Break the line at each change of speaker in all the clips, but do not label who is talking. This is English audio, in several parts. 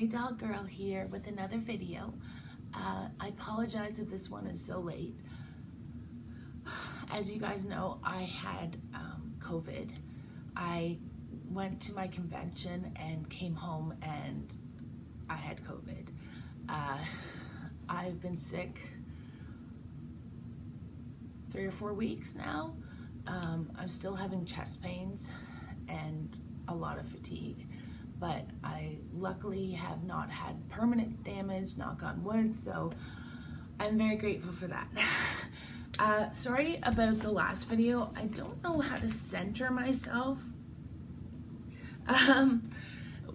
Doll Girl here with another video. I apologize if this one is so late. As you guys know, I had COVID. I went to my convention and came home and I had COVID. I've been sick 3 or 4 weeks now. I'm still having chest pains and a lot of fatigue, but I luckily have not had permanent damage, knock on wood, so I'm very grateful for that. Sorry about the last video. I don't know how to center myself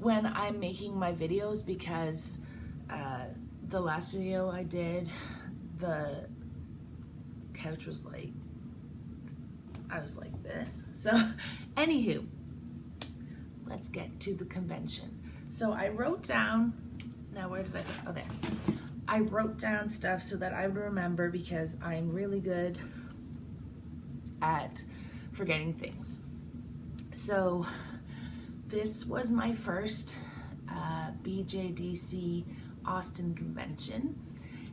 when I'm making my videos because the last video I did, the couch was like, I was like this. So anywho, let's get to the convention. So I wrote down, now where did I go? Oh, there. I wrote down stuff so that I would remember because I'm really good at forgetting things. So this was my first BJDC Austin convention.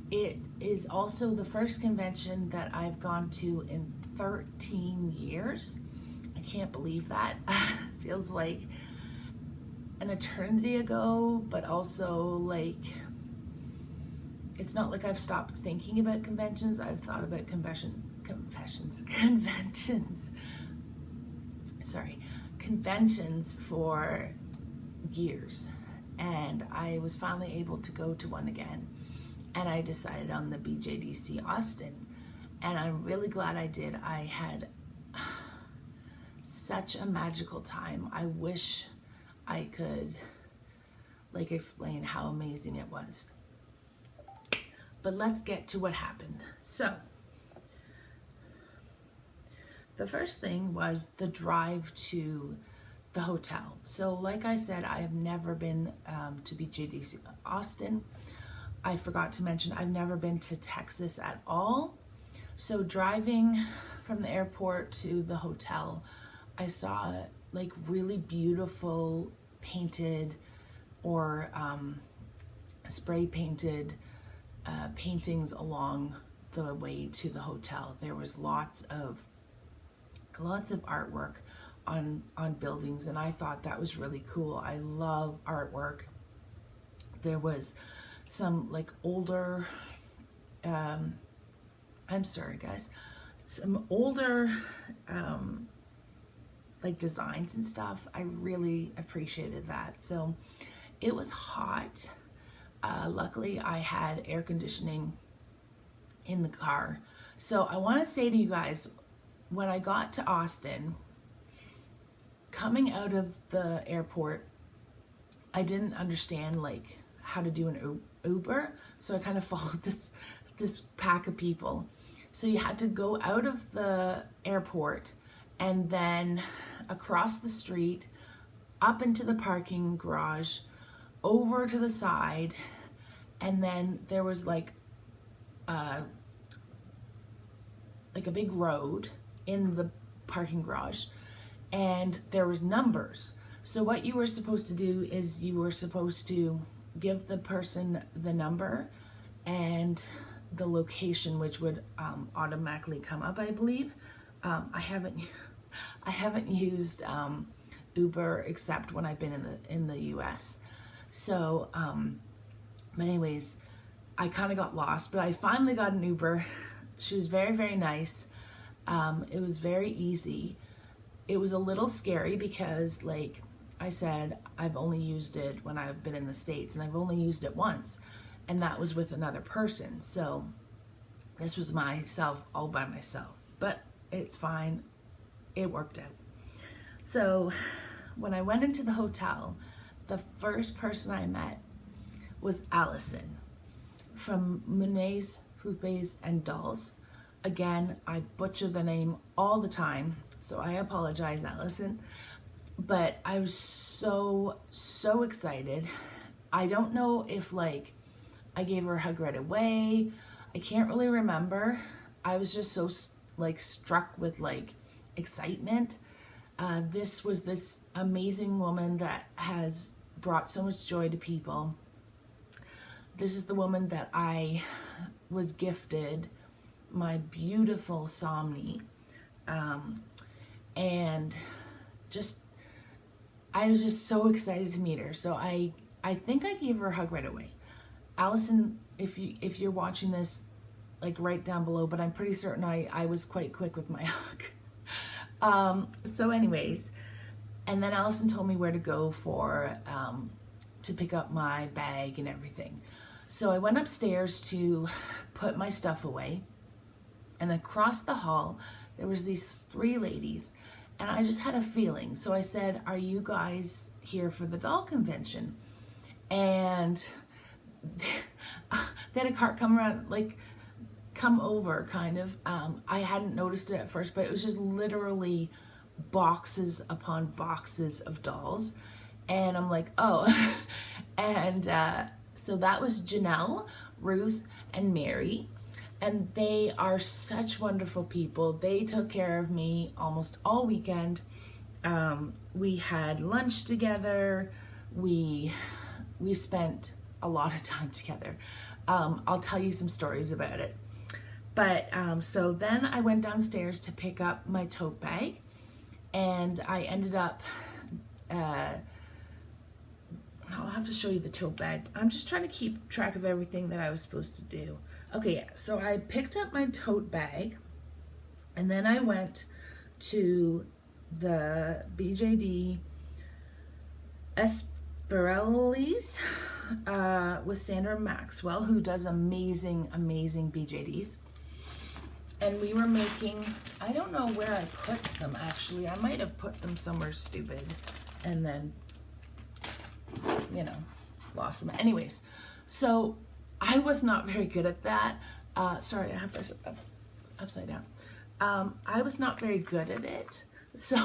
It is also the first convention that I've gone to in 13 years. I can't believe that. Feels like an eternity ago, but also like, it's not like I've stopped thinking about conventions. I've thought about conventions for years. And I was finally able to go to one again. And I decided on the BJDC Austin. And I'm really glad I did. I had such a magical time. I wish I could like explain how amazing it was. But let's get to what happened. So the first thing was the drive to the hotel. So like I said, I have never been to BJDC Austin. I forgot to mention I've never been to Texas at all. So driving from the airport to the hotel, I saw like really beautiful painted or spray painted paintings along the way to the hotel. There was lots of artwork on buildings, and I thought that was really cool. I love artwork. There was some like older, I'm sorry guys, some older like designs and stuff. I really appreciated that. So it was hot. Luckily I had air conditioning in the car. So I want to say to you guys, when I got to Austin, coming out of the airport, I didn't understand like how to do an Uber. So I kind of followed this pack of people. So you had to go out of the airport and then across the street, up into the parking garage, over to the side, and then there was like a big road in the parking garage, and there was numbers. So what you were supposed to do is you were supposed to give the person the number and the location, which would automatically come up, I believe. I haven't used Uber except when I've been in the US. So, but anyways, I kind of got lost, but I finally got an Uber. She was very, very nice. It was very easy. It was a little scary because, like I said, I've only used it when I've been in the States, and I've only used it once, and that was with another person. So this was myself all by myself, but it's fine. It worked out. So when I went into the hotel, the first person I met was Allison from Monet's Poupées and Dolls. Again, I butcher the name all the time, so I apologize, Allison. But I was so excited. I don't know if like I gave her a hug right away. I can't really remember. I was just so like struck with like excitement. This was this amazing woman that has brought so much joy to people. This is the woman that I was gifted my beautiful Somni. And I was just so excited to meet her. So I think I gave her a hug right away. Allison, if you're watching this, like, write down below, but I'm pretty certain I was quite quick with my hug. So anyways, and then Allison told me where to go for, to pick up my bag and everything. So I went upstairs to put my stuff away, and across the hall, there was these 3 ladies, and I just had a feeling. So I said, are you guys here for the doll convention? And they had a cart come around, like, come over, kind of. I hadn't noticed it at first, but it was just literally boxes upon boxes of dolls. And I'm like, oh. And so that was Janelle, Ruth, and Mary. And they are such wonderful people. They took care of me almost all weekend. We had lunch together. We spent a lot of time together. I'll tell you some stories about it. But so then I went downstairs to pick up my tote bag, and I ended up, I'll have to show you the tote bag. I'm just trying to keep track of everything that I was supposed to do. Okay, yeah, so I picked up my tote bag, and then I went to the BJD Espirelli's with Sandra Maxwell, who does amazing BJDs. And we were making, I don't know where I put them actually. I might have put them somewhere stupid and then, you know, lost them. Anyways, so I was not very good at that. Sorry, I have this upside down. I was not very good at it. So,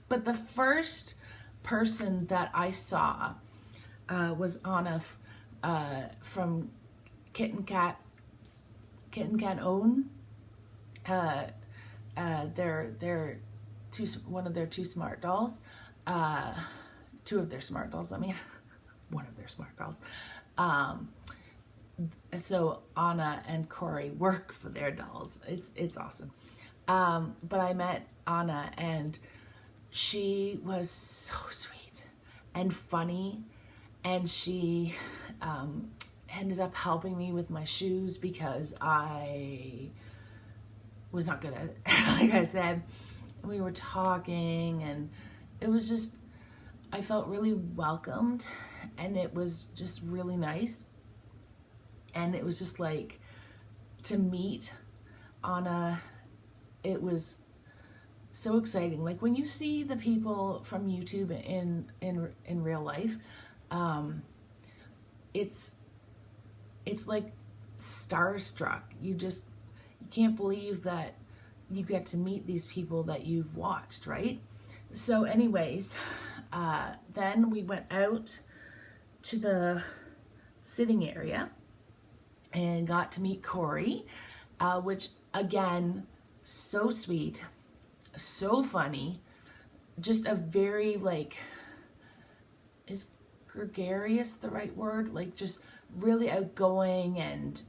but the first person that I saw was Anna from KitKat Own. They're one of their 2 smart dolls. 2 of their smart dolls, I mean, one of their smart dolls. So Anna and Corey work for their dolls. It's awesome. But I met Anna, and she was so sweet and funny, and she ended up helping me with my shoes because I was not good at it. Like I said, we were talking, and it was just, I felt really welcomed, and it was just really nice. And it was just like, to meet Anna, it was so exciting. Like, when you see the people from YouTube in real life, it's like starstruck. You can't believe that you get to meet these people that you've watched, right? So anyways, then we went out to the sitting area and got to meet Corey, which, again, so sweet, so funny, just a very, like, is gregarious the right word? Like, just really outgoing, and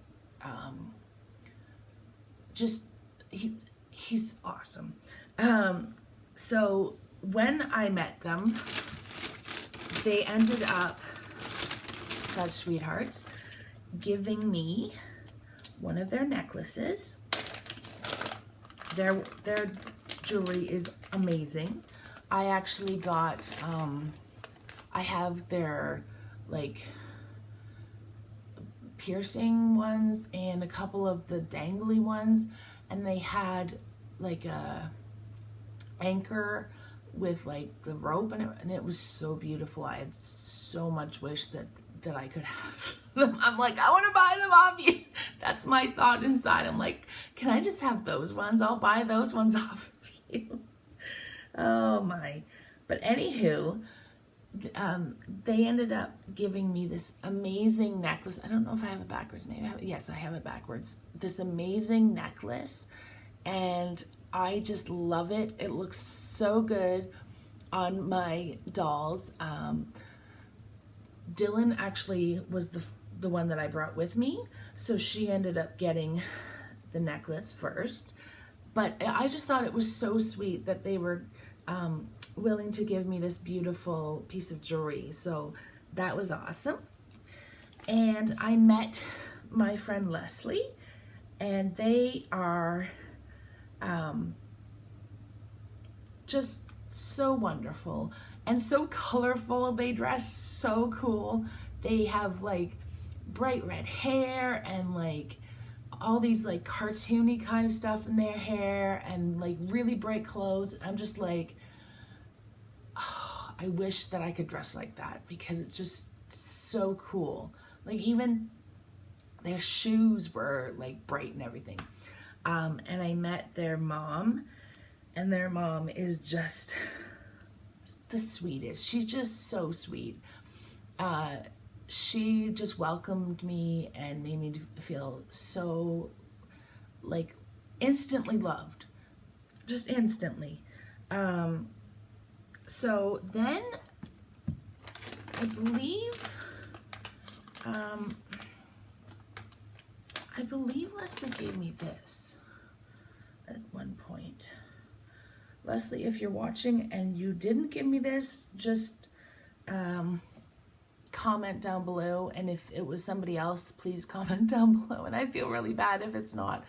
just, he's awesome. So when I met them, they ended up, such sweethearts, giving me one of their necklaces. Their jewelry is amazing. I actually got, I have their, like, piercing ones and a couple of the dangly ones, and they had like a anchor with like the rope, and it was so beautiful. I had so much wish that I could have them. I'm like, I want to buy them off you. That's my thought inside. I'm like, can I just have those ones? I'll buy those ones off of you. Oh my. But anywho, they ended up giving me this amazing necklace. I don't know if I have it backwards. Maybe I have it. Yes, I have it backwards. This amazing necklace, and I just love it. It looks so good on my dolls. Dylan actually was the one that I brought with me, so she ended up getting the necklace first. But I just thought it was so sweet that they were willing to give me this beautiful piece of jewelry. So that was awesome. And I met my friend Leslie, and they are just so wonderful and so colorful. They dress so cool. They have like bright red hair and like all these like cartoony kind of stuff in their hair and like really bright clothes. I'm just like, oh, I wish that I could dress like that because it's just so cool. Like even their shoes were like bright and everything. And I met their mom, and their mom is just the sweetest. She's just so sweet. She just welcomed me and made me feel so like instantly loved, just instantly. So then I believe Leslie gave me this at one point. Leslie, if you're watching and you didn't give me this, just comment down below, and if it was somebody else, please comment down below. And I feel really bad if it's not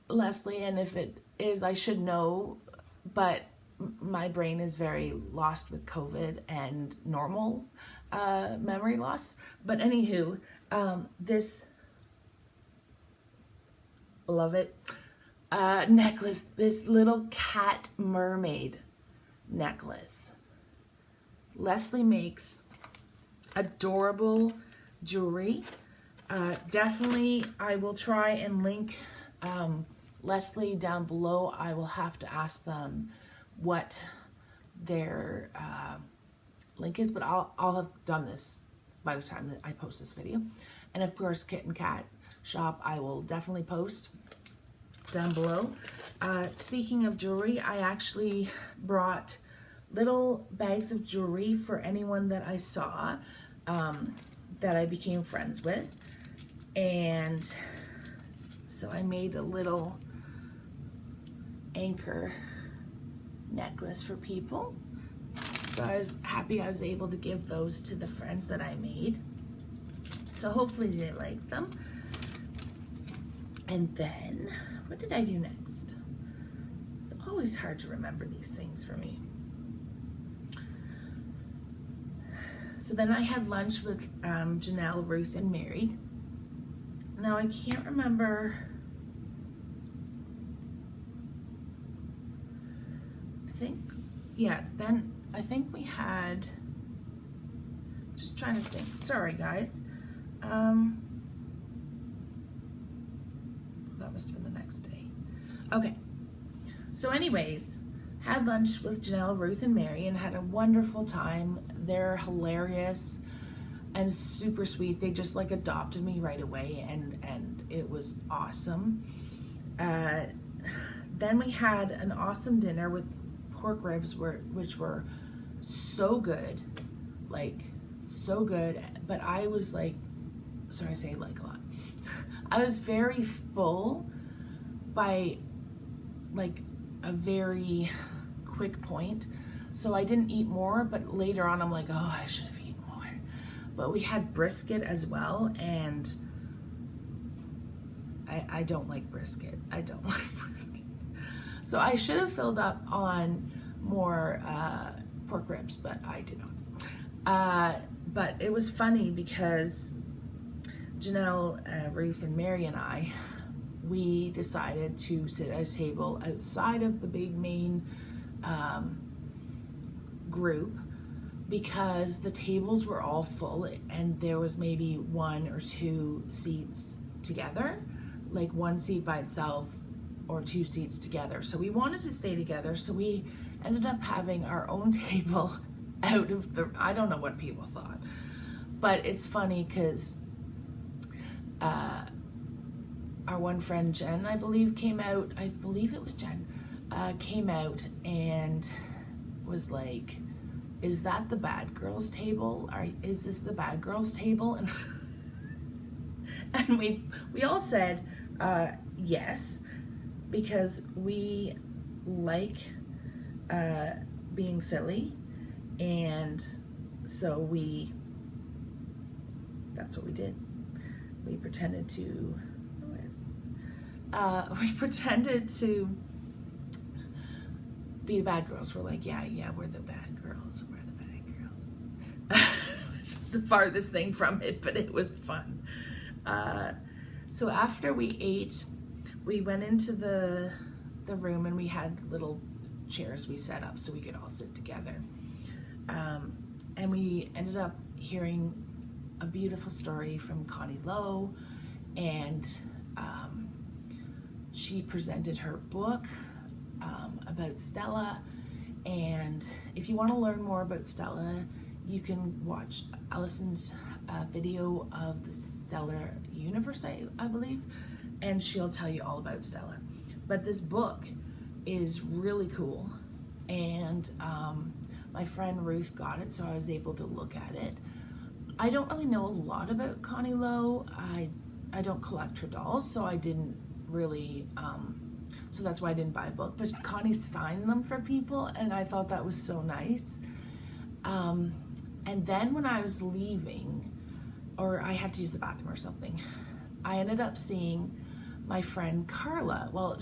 Leslie, and if it is, I should know, but my brain is very lost with COVID and normal memory loss. But anywho, this, love it, necklace, this little cat mermaid necklace. Leslie makes adorable jewelry. Definitely, I will try and link Leslie down below. I will have to ask them what their link is, but I'll have done this by the time that I post this video. And of course, Kit and Kat shop, I will definitely post down below. Speaking of jewelry, I actually brought little bags of jewelry for anyone that I saw that I became friends with. And so I made a little anchor necklace for people. So I was happy I was able to give those to the friends that I made. So hopefully they liked them. And then, what did I do next? It's always hard to remember these things for me. So then I had lunch with Janelle, Ruth, and Mary. Now I can't remember. I think, yeah, then I think we had, just trying to think. Sorry, guys. That must have been the next day. Okay. So anyways, had lunch with Janelle, Ruth, and Mary, and had a wonderful time. They're hilarious and super sweet. They just like adopted me right away, and it was awesome. Then we had an awesome dinner with pork ribs, which were so good, like so good. But I was like, sorry, I say like a lot. I was very full by like a very quick point, so I didn't eat more. But later on, I'm like, oh, I should have eaten more. But we had brisket as well, and I don't like brisket. I don't like brisket. So I should have filled up on more pork ribs, but I did not. But it was funny because Janelle, Ruth, and Mary and I, we decided to sit at a table outside of the big main group because the tables were all full and there was maybe 1 or 2 seats together, like 1 seat by itself or 2 seats together. So we wanted to stay together, so we ended up having our own table out of the, I don't know what people thought, but it's funny because our one friend Jen, I believe, came out, I believe it was Jen, came out and was like, is that the bad girls table? Is this the bad girls table? And and we all said yes, because we like being silly, and so that's what we did. We pretended to be the bad girls. We're like, yeah, we're the bad girls. We're the bad girls. The farthest thing from it, but it was fun. So after we ate, we went into the room, and we had little chairs we set up so we could all sit together. And we ended up hearing a beautiful story from Connie Lowe, and she presented her book about Stella. And if you want to learn more about Stella, you can watch Allison's video of the Stellar Universe, I believe, and she'll tell you all about Stella. But this book is really cool, and my friend Ruth got it, so I was able to look at it. I don't really know a lot about Connie Lowe. I don't collect her dolls, so I didn't really, so that's why I didn't buy a book, but Connie signed them for people, and I thought that was so nice. And then when I was leaving, or I had to use the bathroom or something, I ended up seeing my friend Carla. Well,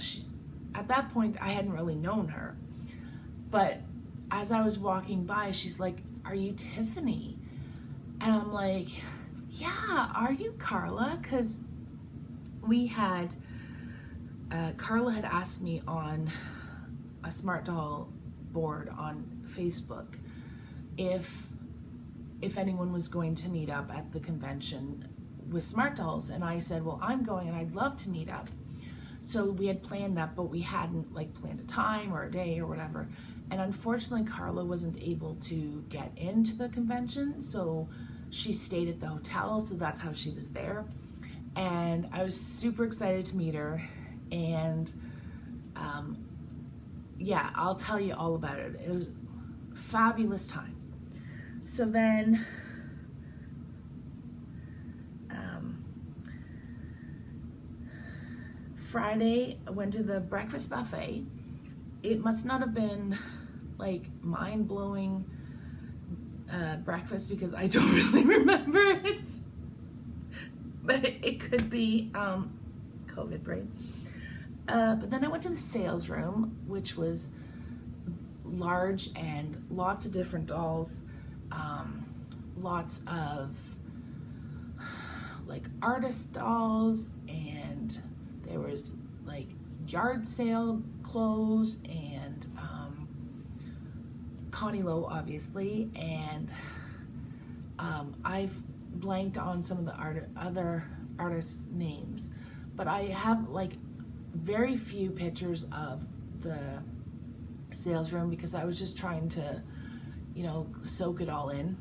at that point, I hadn't really known her, but as I was walking by, she's like, "Are you Tiffany?" And I'm like, "Yeah, are you Carla?" Because we had, Carla had asked me on a Smart Doll board on Facebook if anyone was going to meet up at the convention with Smart Dolls, and I said, well, I'm going and I'd love to meet up. So we had planned that, but we hadn't like planned a time or a day or whatever. And unfortunately, Carla wasn't able to get into the convention, so she stayed at the hotel, so that's how she was there. And I was super excited to meet her, and yeah, I'll tell you all about it. It was a fabulous time. So then Friday, I went to the breakfast buffet. It must not have been like mind-blowing breakfast, because I don't really remember it, but it could be COVID brain. But then I went to the sales room, which was large and lots of different dolls, lots of like artist dolls, and there was like yard sale clothes, and Connie Lowe, obviously, and I've blanked on some of the other artists' names, but I have like very few pictures of the sales room because I was just trying to, you know, soak it all in.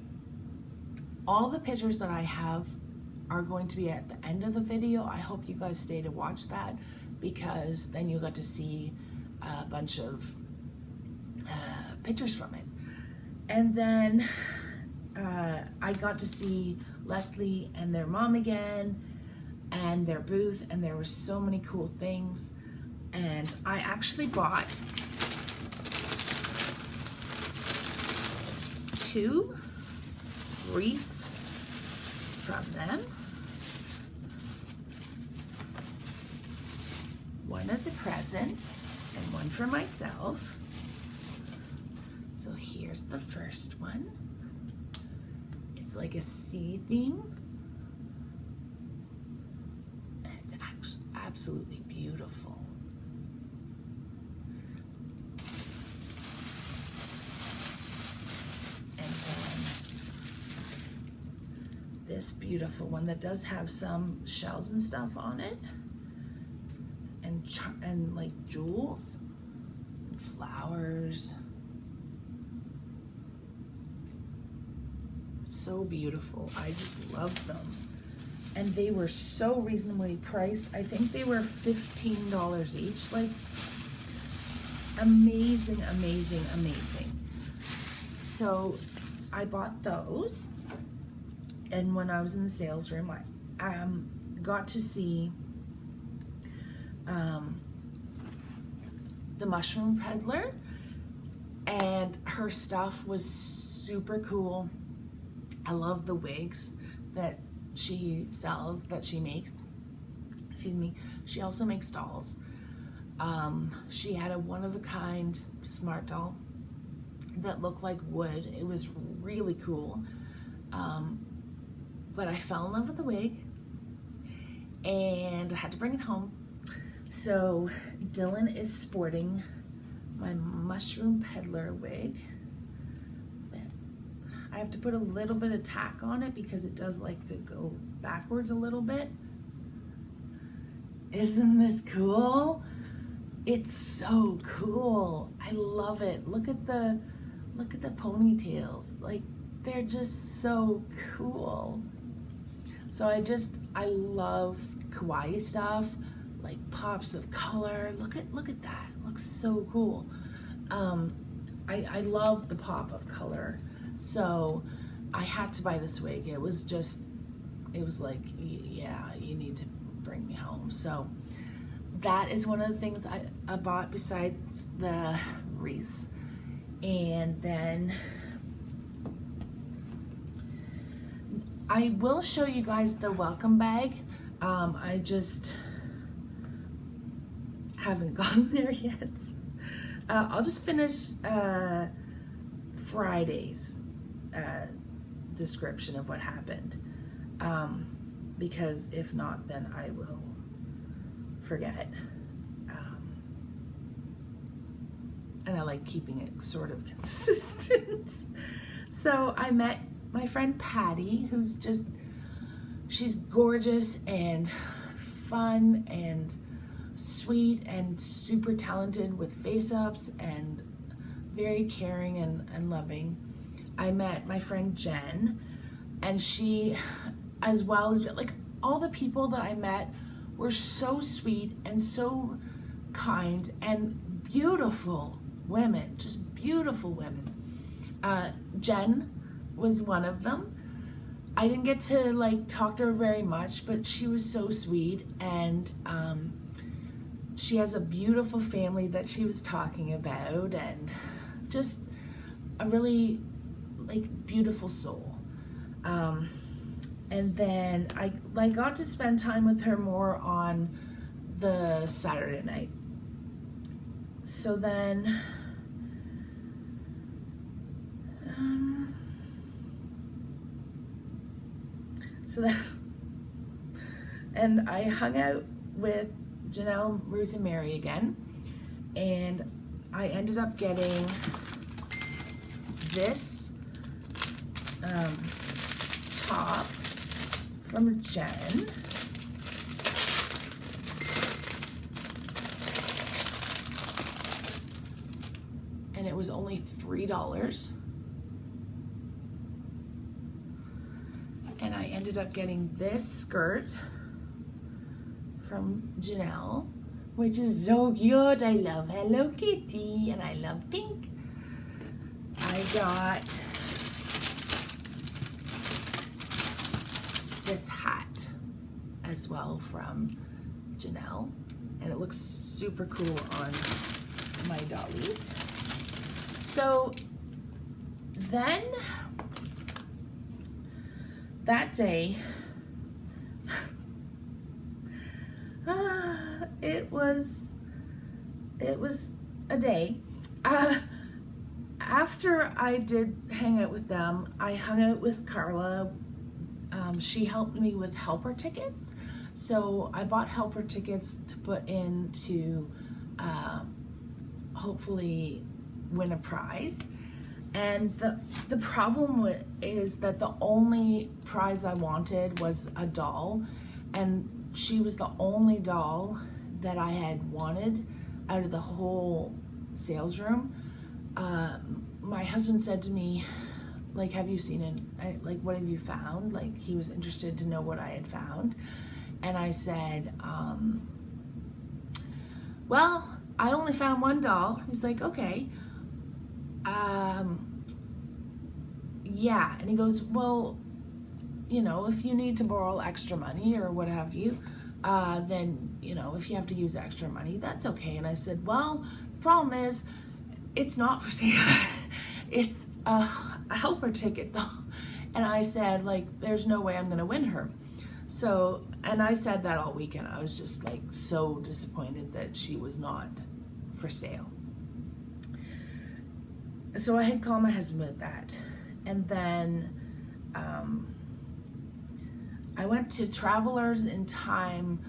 All the pictures that I have are going to be at the end of the video. I hope you guys stay to watch that, because then you got to see a bunch of pictures from it. And then I got to see Leslie and their mom again, and their booth, and there were so many cool things. And I actually bought 2 wreaths from them. One as a present and one for myself. So here's the first one. It's like a sea theme. And it's actually absolutely beautiful. And then this beautiful one that does have some shells and stuff on it, and like jewels and flowers. So beautiful. I just love them. And they were so reasonably priced. I think they were $15 each. Like, amazing, amazing, amazing. So I bought those, and when I was in the sales room, I got to see the mushroom peddler, and her stuff was super cool. I love the wigs that she sells, that she makes. Excuse me. She also makes dolls. She had a one-of-a-kind smart doll that looked like wood. It was really cool. But I fell in love with the wig, and I had to bring it home. So Dylan is sporting my mushroom peddler wig. I have to put a little bit of tack on it because it does like to go backwards a little bit. Isn't this cool? It's so cool. I love it. Look at the ponytails. Like, they're just so cool. So I love kawaii stuff, like pops of color. Look at that. It looks so cool. I love the pop of color. So I had to buy this wig. It was like, yeah, you need to bring me home. So that is one of the things I bought besides the wreaths. And then I will show you guys the welcome bag. I just haven't gotten there yet. I'll just finish Friday's description of what happened, because if not, then I will forget. And I like keeping it sort of consistent. So I met my friend Patty, who's she's gorgeous and fun and sweet and super talented with face-ups and very caring and loving. I met my friend Jen, and she, as well as, like, all the people that I met were so sweet and so kind and beautiful women, just beautiful women. Jen was one of them. I didn't get to like talk to her very much, but she was so sweet, and she has a beautiful family that she was talking about, and just a really like beautiful soul. And then I got to spend time with her more on the Saturday night. So then and I hung out with Janelle, Ruth, and Mary again, and I ended up getting this top from Jen. And it was only $3. And I ended up getting this skirt from Janelle, which is so cute. I love Hello Kitty and I love pink. I got this hat as well from Janelle, and it looks super cool on my dollies. So then that day, it was a day. After I did hang out with them, I hung out with Carla. She helped me with helper tickets. So I bought helper tickets to put in to hopefully win a prize. And the problem is that the only prize I wanted was a doll, and she was the only doll that I had wanted out of the whole sales room. My husband said to me, like, have you seen it? Like, what have you found? Like, he was interested to know what I had found. And I said, well, I only found one doll. He's like, okay. yeah. And he goes, well, you know, if you need to borrow extra money or what have you, then, you know, if you have to use extra money, that's okay. And I said, well, the problem is it's not for sale. It's a helper ticket though. And I said, like, there's no way I'm going to win her. So, and I said that all weekend. I was just like so disappointed that she was not for sale. So I had called my husband with that. And then I went to Travelers in Time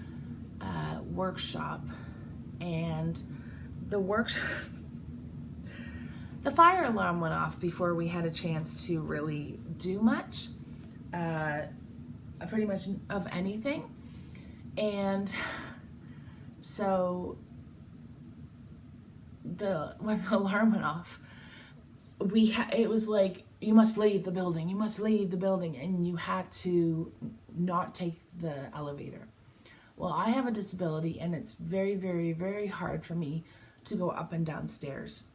workshop, and the workshop, the fire alarm went off before we had a chance to really do much, pretty much of anything. And so when the alarm went off, it was like, you must leave the building, you must leave the building, and you had to not take the elevator. Well, I have a disability, and it's very, very, very hard for me to go up and down stairs.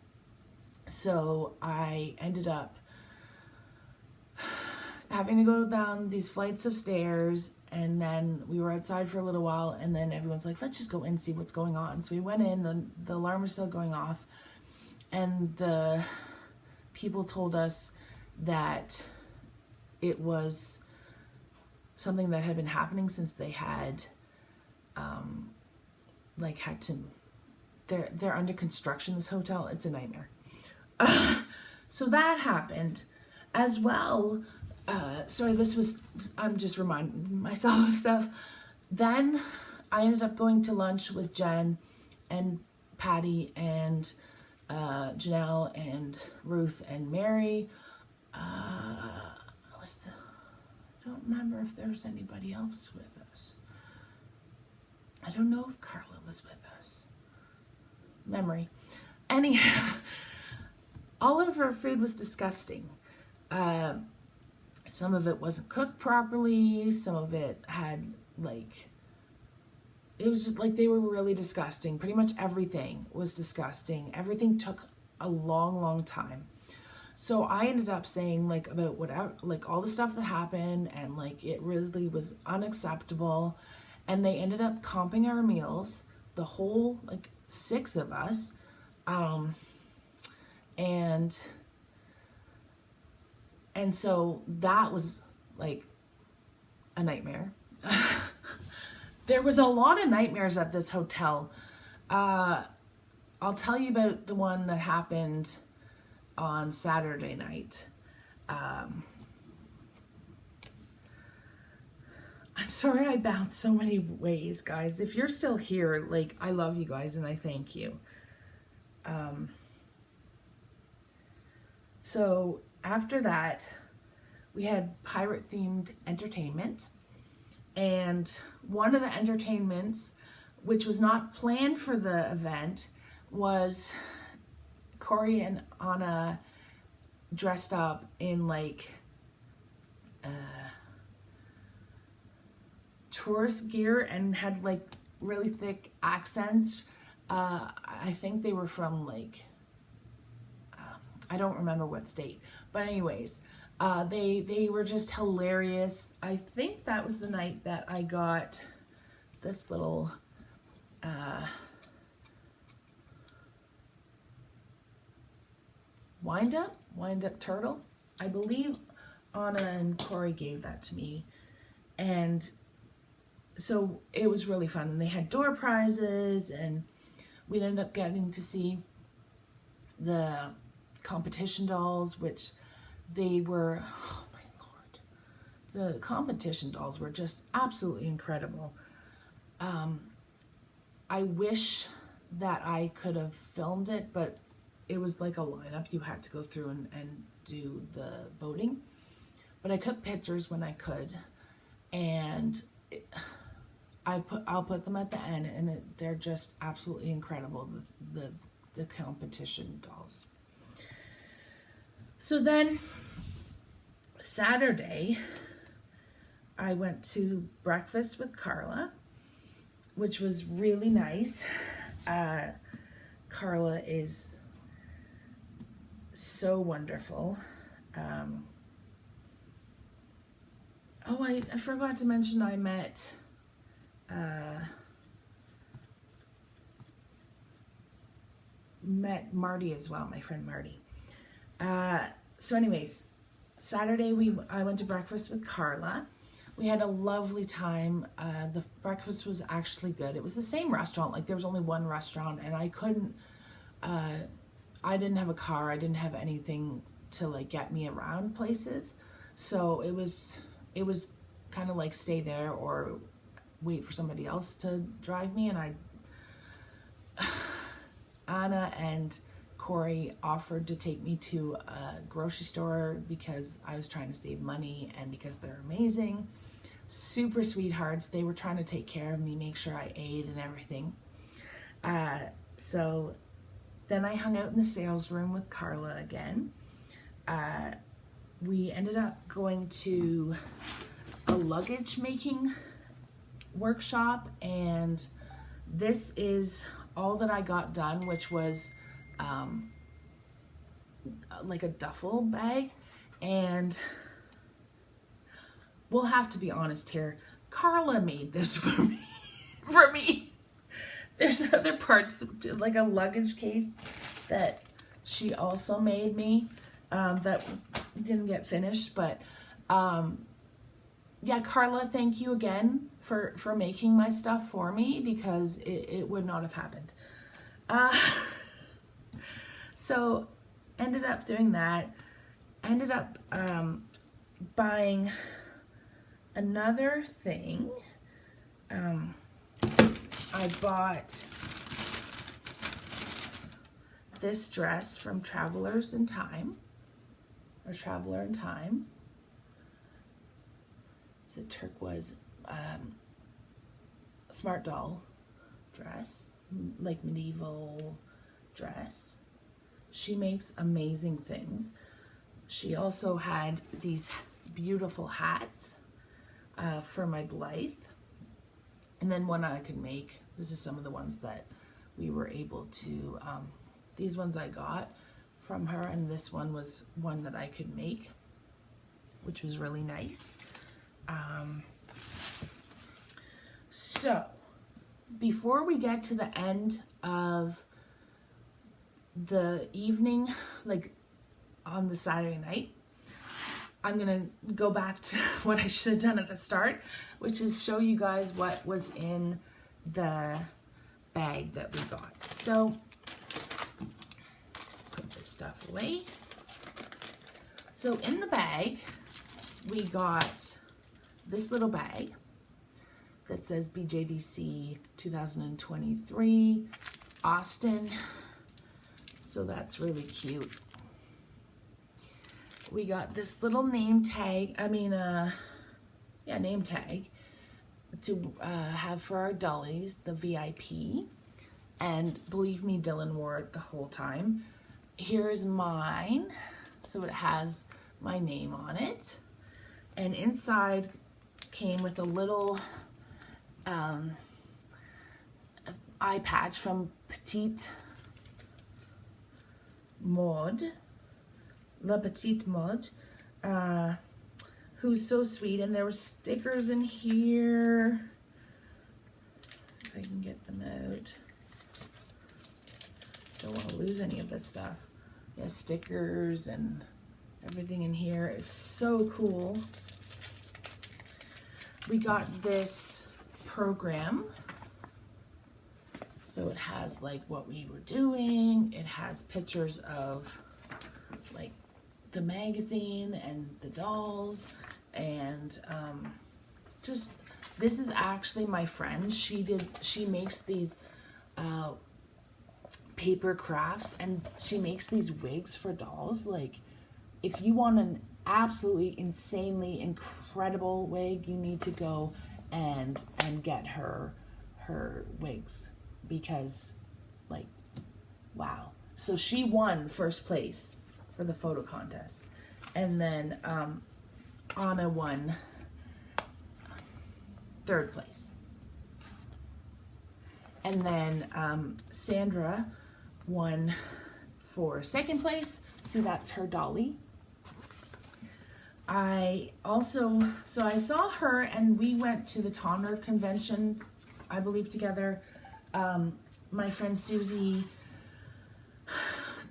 So I ended up having to go down these flights of stairs, and then we were outside for a little while, and then everyone's like, let's just go in and see what's going on. So we went in, the alarm was still going off, and the people told us that it was something that had been happening since they had they're under construction, this hotel. It's a nightmare. So that happened as well. I'm just reminding myself of stuff. Then I ended up going to lunch with Jen and Patty and Janelle and Ruth and Mary. I don't remember if there was anybody else with us. I don't know if Carla was with us. Memory. Anyhow, all of her food was disgusting. Some of it wasn't cooked properly. Some of it had it was just like, they were really disgusting. Pretty much everything was disgusting. Everything took a long, long time. So I ended up saying about whatever, all the stuff that happened, and it really was unacceptable. And they ended up comping our meals, the whole 6 of us. And so that was a nightmare. There was a lot of nightmares at this hotel. I'll tell you about the one that happened on Saturday night. I'm sorry I bounced so many ways, guys. If you're still here, I love you guys and I thank you. So after that, we had pirate-themed entertainment. And one of the entertainments, which was not planned for the event, was Corey and Anna dressed up in tourist gear and had really thick accents. I think they were from I don't remember what state, but anyways, they were just hilarious. I think that was the night that I got this little wind up turtle. I believe Anna and Corey gave that to me, and so it was really fun. And they had door prizes, and we ended up getting to see the competition dolls, which they were, oh my Lord, the competition dolls were just absolutely incredible. I wish that I could have filmed it, but it was like a lineup. You had to go through and do the voting. But I took pictures when I could, and I'll put them at the end, and they're just absolutely incredible, the competition dolls. So then Saturday, I went to breakfast with Carla, which was really nice. Carla is so wonderful. Oh, I forgot to mention I met Marty as well, my friend Marty. So anyways, Saturday I went to breakfast with Carla. We had a lovely time. The breakfast was actually good. It was the same restaurant, like there was only one restaurant, and I didn't have a car. I didn't have anything to like get me around places. So it was kind of like stay there or wait for somebody else to drive me. And Anna and Corey offered to take me to a grocery store because I was trying to save money and because they're amazing. Super sweethearts. They were trying to take care of me, make sure I ate and everything. So then I hung out in the sales room with Carla again. We ended up going to a luggage making workshop, and this is all that I got done, which was like a duffel bag. And we'll have to be honest here, Carla made this for me. There's other parts, like a luggage case that she also made me that didn't get finished. But yeah, Carla, thank you again for making my stuff for me, because it would not have happened. So ended up doing that. Ended up buying another thing. I bought this dress from Travelers in Time, or Traveler in Time. It's a turquoise smart doll dress, like medieval dress. She makes amazing things. She also had these beautiful hats for my Blythe. And then one I could make. This is some of the ones that we were able to, these ones I got from her, and this one was one that I could make, which was really nice. So, before we get to the end of the evening, like on the Saturday night, I'm gonna go back to what I should have done at the start, which is show you guys what was in the bag that we got. So let's put this stuff away. So in the bag, we got this little bag that says BJDC 2023 Austin. So that's really cute. We got this little name tag, name tag to have for our dollies, the VIP. And believe me, Dylan wore it the whole time. Here's mine. So it has my name on it. And inside came with a little eye patch from Petite Mode. La Petite Mode, who's so sweet. And there were stickers in here, if I can get them out. Don't want to lose any of this stuff. Yeah, stickers and everything in here is so cool. We got this program. So it has like what we were doing. It has pictures of like the magazine and the dolls, and just, this is actually my friend. She makes these paper crafts, and she makes these wigs for dolls. Like, if you want an absolutely insanely incredible wig, you need to go and get her wigs, because like, wow. So she won first place for the photo contest, and then Anna won third place, and then Sandra won for second place. See, that's her dolly. I also, so I saw her and we went to the Tonner convention, I believe, together. My friend Susie,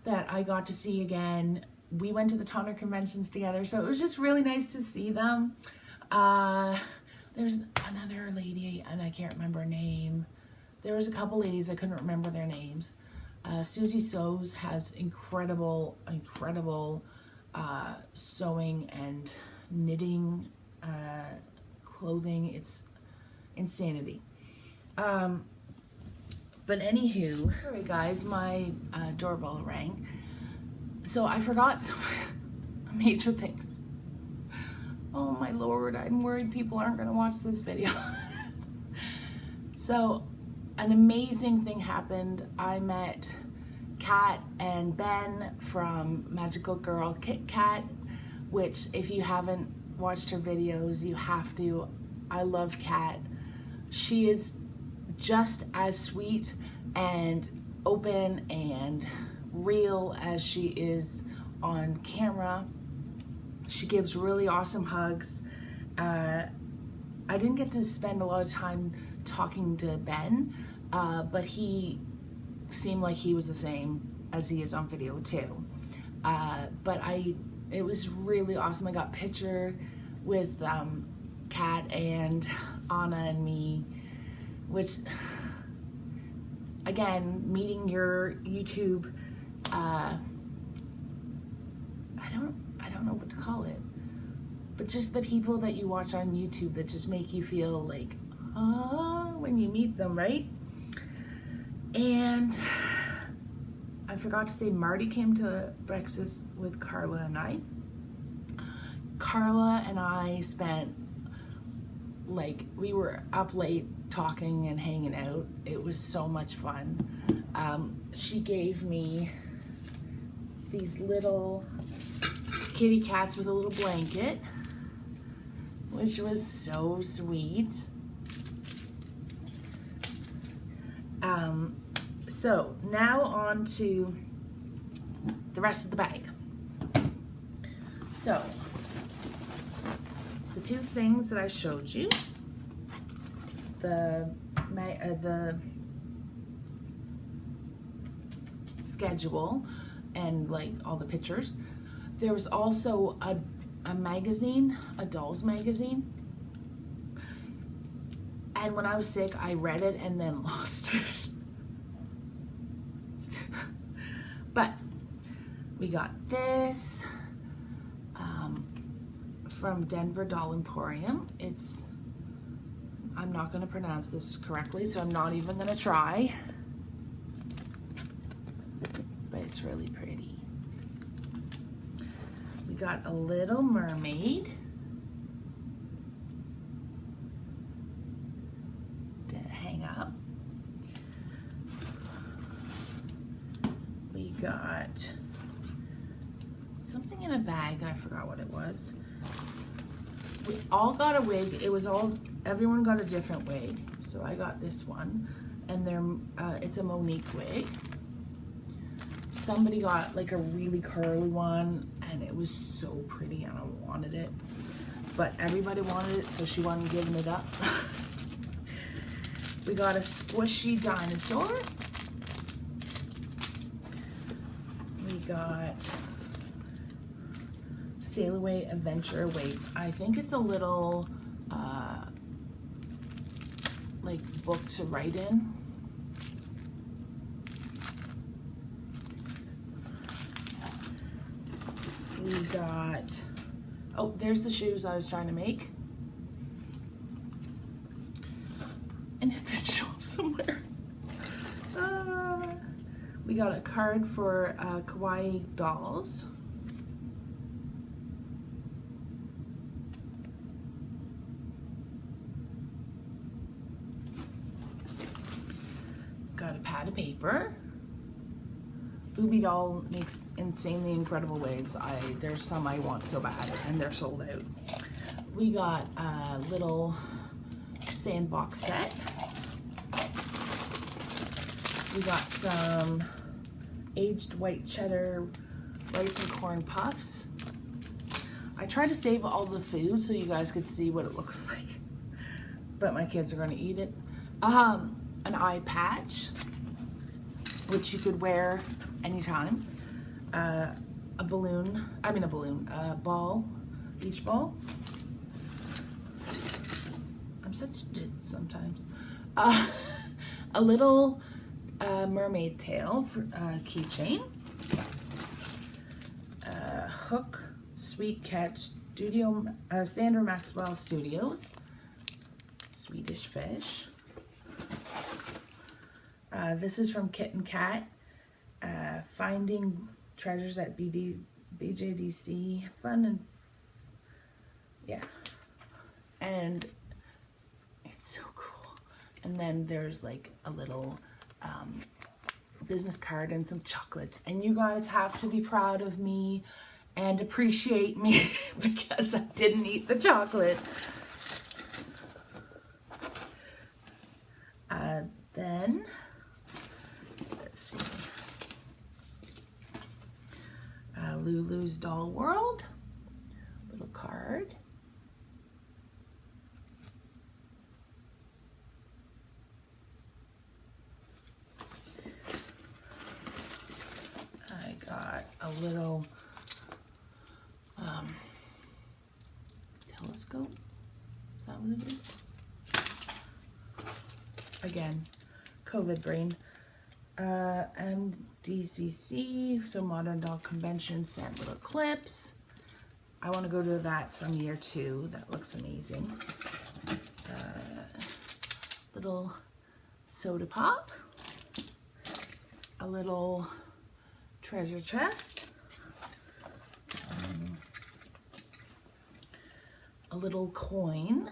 that I got to see again, we went to the Tonner conventions together, so it was just really nice to see them. There's another lady, and I can't remember her name. There was a couple ladies, I couldn't remember their names. Susie Sews has incredible sewing and knitting clothing. It's insanity. But anywho, sorry guys, my doorbell rang. So I forgot some major things. Oh my Lord, I'm worried people aren't gonna watch this video. So an amazing thing happened. I met Kat and Ben from MagicalGirlKitKat, which if you haven't watched her videos, you have to. I love Kat. She is just as sweet and open and real as she is on camera. She gives really awesome hugs. I didn't get to spend a lot of time talking to Ben, but he seemed like he was the same as he is on video too. But it was really awesome. I got a picture with Kat and Anna and me, which, again, meeting your YouTube, I don't know what to call it, but just the people that you watch on YouTube that just make you feel like, when you meet them, right? And I forgot to say, Marty came to breakfast with Carla and I. Carla and I spent, like, we were up late talking and hanging out. It was so much fun. She gave me these little kitty cats with a little blanket, which was so sweet. So now on to the rest of the bag. So the two things that I showed you, the schedule and like all the pictures. There was also a magazine, a doll's magazine. And when I was sick, I read it and then lost it. But we got this from Denver Doll Emporium. I'm not going to pronounce this correctly, so I'm not even going to try. But it's really pretty. We got a little mermaid to hang up. We got something in a bag. I forgot what it was. We all got a wig. Everyone got a different wig. So I got this one, and it's a Monique wig. Somebody got like a really curly one, and it was so pretty, and I wanted it. But everybody wanted it, so she wasn't giving it up. We got a squishy dinosaur. We got Sail Away Adventure Waits. I think it's a little like book to write in. We got, oh, there's the shoes I was trying to make. And it did show up somewhere. We got a card for Kawaii Dolls. Got a pad of paper. Booby Doll makes insanely incredible wigs. There's some I want so bad, and they're sold out. We got a little sandbox set. We got some aged white cheddar rice and corn puffs. I tried to save all the food so you guys could see what it looks like, but my kids are going to eat it. An eye patch, which you could wear anytime. A ball, beach ball. I'm such a ditz sometimes. A little mermaid tail for keychain. Hook, Sweet Catch, Sandra Maxwell Studios. Swedish fish. This is from Kit and Kat. Finding treasures at BJDC. Fun and yeah. And it's so cool. And then there's like a little business card and some chocolates. And you guys have to be proud of me and appreciate me because I didn't eat the chocolate. Then, let's see. Lulu's Doll World. Little card. I got a little telescope. Is that what it is? Again, COVID brain. MDCC, so Modern Doll Convention, sent little clips. I want to go to that some year too. That looks amazing. Little soda pop. A little treasure chest. A little coin.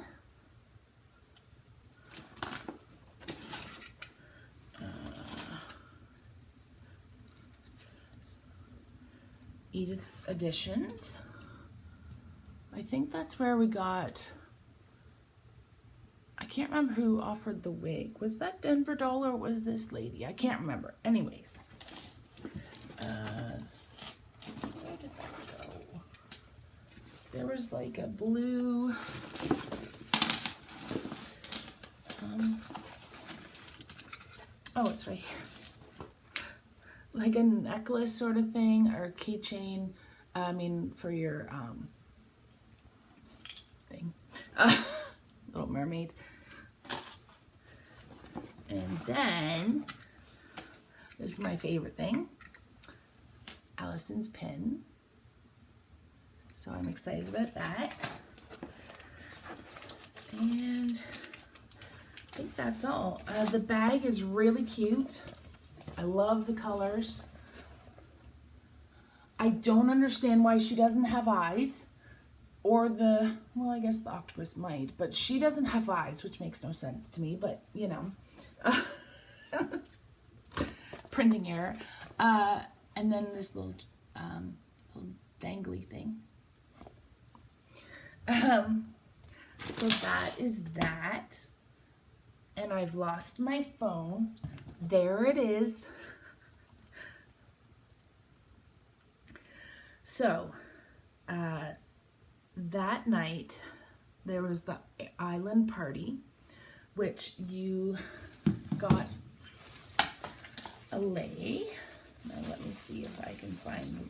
Edith's Editions. I think that's where we got, I can't remember who offered the wig. Was that Denver Doll or was this lady? I can't remember. Anyways. Where did that go? There was like a blue, oh, it's right here. Like a necklace sort of thing or keychain. For your thing. Little mermaid. And then this is my favorite thing. Allison's pin. So I'm excited about that. And I think that's all. The bag is really cute. I love the colors. I don't understand why she doesn't have eyes. Or well, I guess the octopus might. But she doesn't have eyes, which makes no sense to me. But, you know. Printing error. And then this little dangly thing. So that is that. And I've lost my phone. There it is. So, that night, there was the island party, which you got a lei. Now let me see if I can find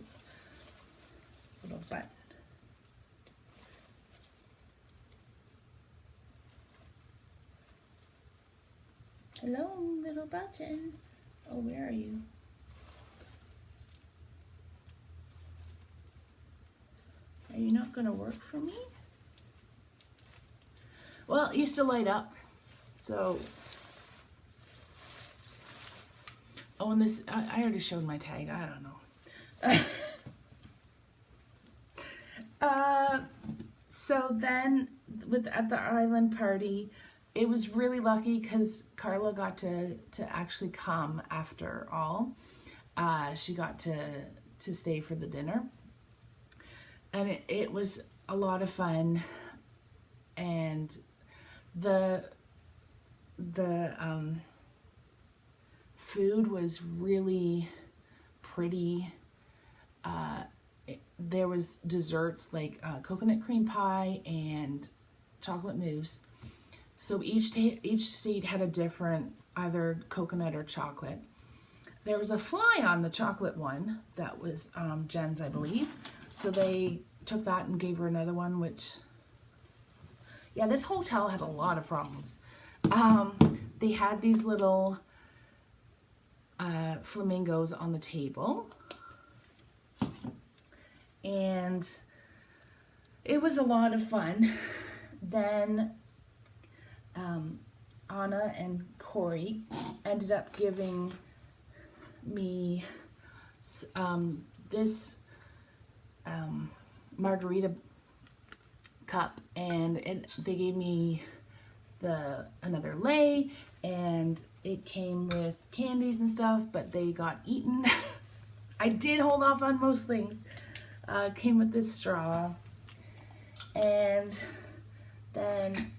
the little button. Hello, little button. Oh, where are you? Are you not going to work for me? Well, it used to light up. So, oh, and this, I already showed my tag. I don't know. So then, at the island party, it was really lucky because Carla got to actually come after all. She got to stay for the dinner. And it was a lot of fun. And the food was really pretty. there was desserts like coconut cream pie and chocolate mousse. So each seat had a different, either coconut or chocolate. There was a fly on the chocolate one that was Jen's, I believe. So they took that and gave her another one, which, yeah, this hotel had a lot of problems. They had these little flamingos on the table. And it was a lot of fun. Then Anna and Corey ended up giving me this margarita cup, and they gave me another lei, and it came with candies and stuff, but they got eaten. I did hold off on most things. Came with this straw, and then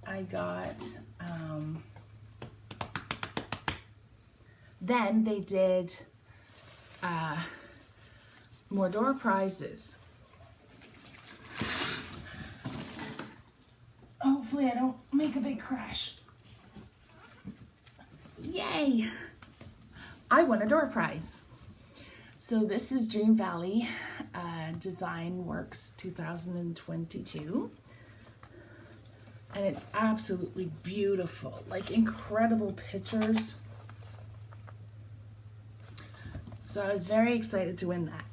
I got, then they did more door prizes. Hopefully I don't make a big crash. Yay! I won a door prize. So this is Dream Valley Design Works 2022. And it's absolutely beautiful, like incredible pictures. So I was very excited to win that.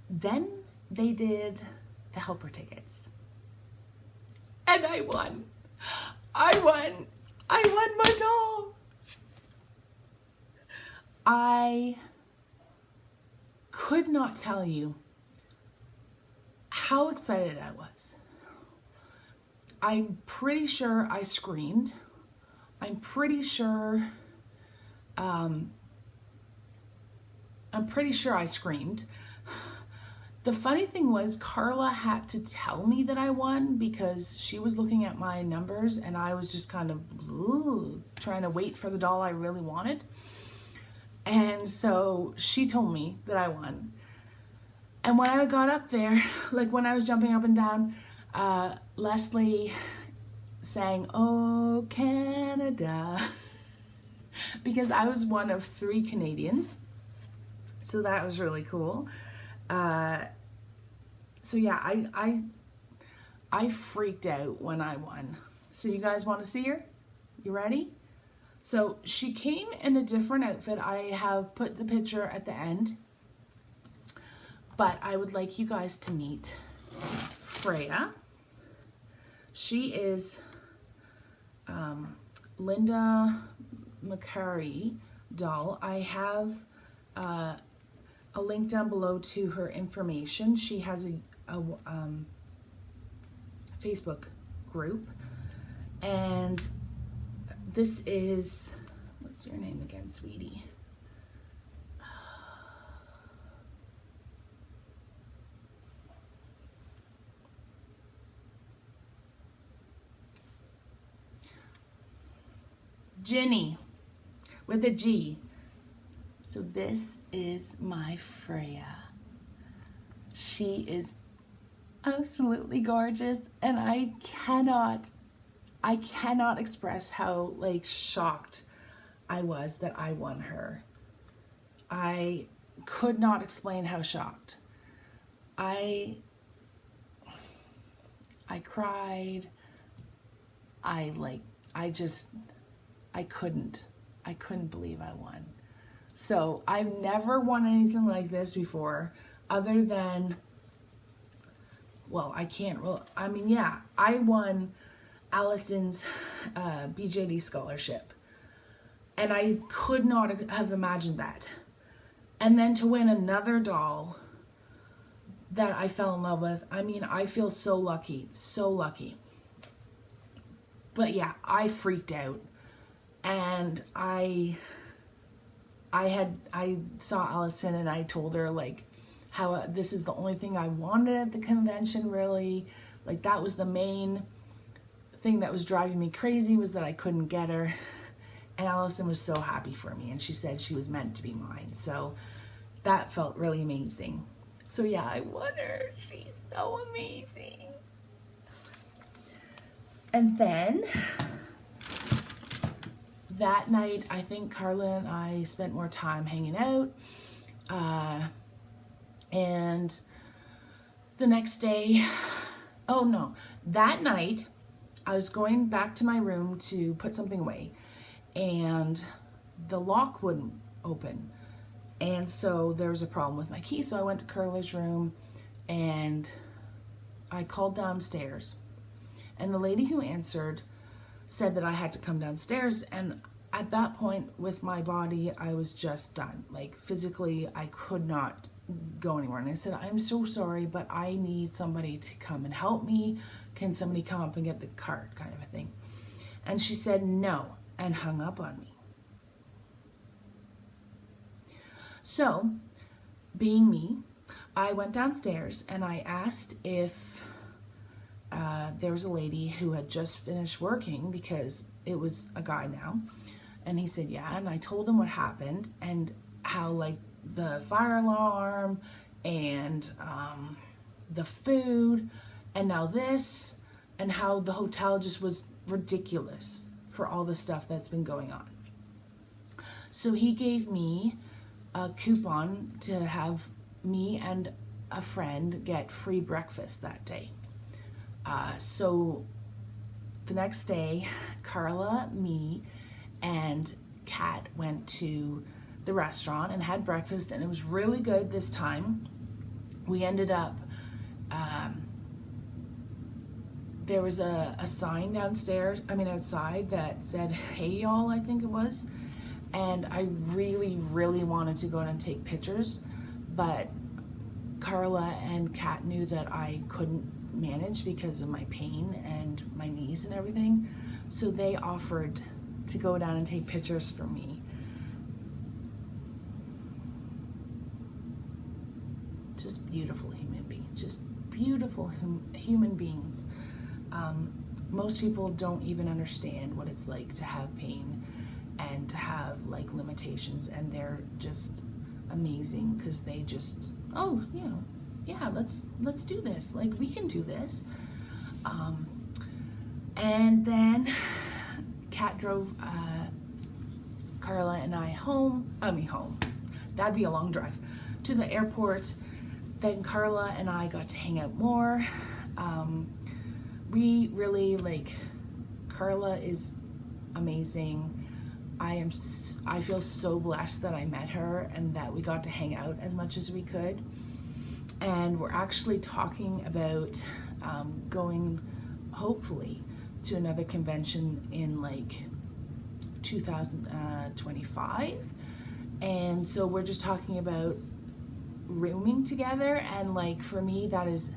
Then they did the helper tickets. And I won. I won my doll. I could not tell you how excited I was. I'm pretty sure I screamed. I'm pretty sure I screamed. The funny thing was, Carla had to tell me that I won because she was looking at my numbers and I was just kind of trying to wait for the doll I really wanted. And so she told me that I won. And when I got up there, like when I was jumping up and down, Leslie sang, "Oh, Canada," because I was one of 3 Canadians. So that was really cool. So yeah, I freaked out when I won. So you guys want to see her? You ready? So she came in a different outfit. I have put the picture at the end. But I would like you guys to meet Freya. She is Linda McCurry doll. I have a link down below to her information. She has a Facebook group, and this is, what's your name again, sweetie? Ginny with a G. So this is my Freya. She is absolutely gorgeous, and I cannot express how like shocked I was that I won her. I could not explain how shocked. I cried. I couldn't believe I won. So I've never won anything like this before, other than, well, I won Allison's BJD scholarship, and I could not have imagined that. And then to win another doll that I fell in love with, I mean, I feel so lucky, so lucky. But yeah, I freaked out, and I saw Allison and I told her like how this is the only thing I wanted at the convention, really. Like that was the main thing that was driving me crazy, was that I couldn't get her. And Allison was so happy for me, and she said she was meant to be mine. So that felt really amazing. So yeah, I won her. She's so amazing. And then that night, I think Carla and I spent more time hanging out. And the next day, oh no, that night, I was going back to my room to put something away, and the lock wouldn't open. And so there was a problem with my key. So I went to Carla's room and I called downstairs. And the lady who answered said that I had to come downstairs. And at that point with my body, I was just done. Like physically, I could not go anywhere. And I said, I'm so sorry, but I need somebody to come and help me. Can somebody come up and get the cart, kind of a thing? And she said no, and hung up on me. So, being me, I went downstairs and I asked if there was a lady who had just finished working, because it was a guy now. And he said, yeah. And I told him what happened and how like the fire alarm and the food and now this, and how the hotel just was ridiculous for all the stuff that's been going on. So he gave me a coupon to have me and a friend get free breakfast that day. So the next day, Carla, me, and Kat went to the restaurant and had breakfast, and it was really good this time. We ended up, there was a sign downstairs, outside, that said, "Hey y'all," I think it was. And I really, really wanted to go in and take pictures, but Carla and Kat knew that I couldn't manage because of my pain and my knees and everything. So they offered to go down and take pictures for me. Just beautiful human beings, just beautiful human beings. Most people don't even understand what it's like to have pain and to have like limitations, and they're just amazing because they just, yeah, let's do this. Like, we can do this. And then Kat drove Carla and I home. That'd be a long drive to the airport. Then Carla and I got to hang out more. We really, Carla is amazing. I feel so blessed that I met her and that we got to hang out as much as we could. And we're actually talking about going, hopefully, to another convention in 2025. And so we're just talking about rooming together, and for me that is